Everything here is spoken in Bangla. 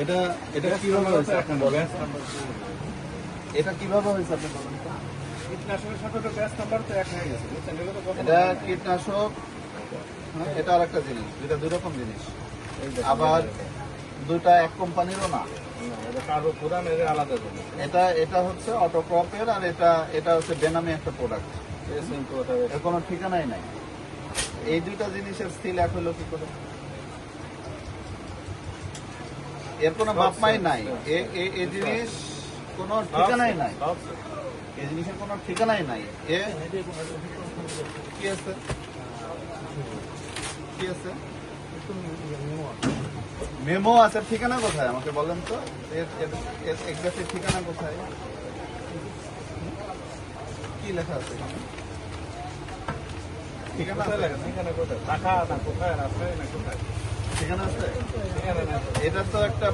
এটা এটা কিভাবে হয়েছে আপনি বলেন? এটা কিভাবে হয়েছে আপনি বলেন তো? কীটনাশকের সাথে তো ব্যাচ নাম্বার তো এক হয়ে গেছে, বুঝছেন? এগুলো তো এটা কীটনাশক, হ্যাঁ, এটা আরেকটা জিনিস, দুইটা দুই রকম জিনিস। আবার দুইটা এক কোম্পানিরও না। কারো পুরান এর আলাদা জিনিস। এটা এটা হচ্ছে অটোক্রপের, আর এটা হচ্ছে বেনামি একটা প্রোডাক্ট। এর কোনো ঠিকানাই নাই। এই দুইটা জিনিসের স্থিল এক হলো কি করে? এর কোনো বাপমাই নাই। এই জিনিস কোনো ঠিকানাই নাই। এই জিনিসের কোনো ঠিকানাই নাই। কি আছে? কি আছে? মেমো আছে, ঠিকানা কোথায় আমাকে বলেন তো? এক্সাক্ট ঠিকানা কোথায়? কি লেখা আছে এখানে? ঠিকানা আছে? ঠিকানা কোথায়? ঢাকা না কোথায়? রাজশাহী না কোথায়? ঠিকানা আছে? ঠিকানা না। এটা তো একটা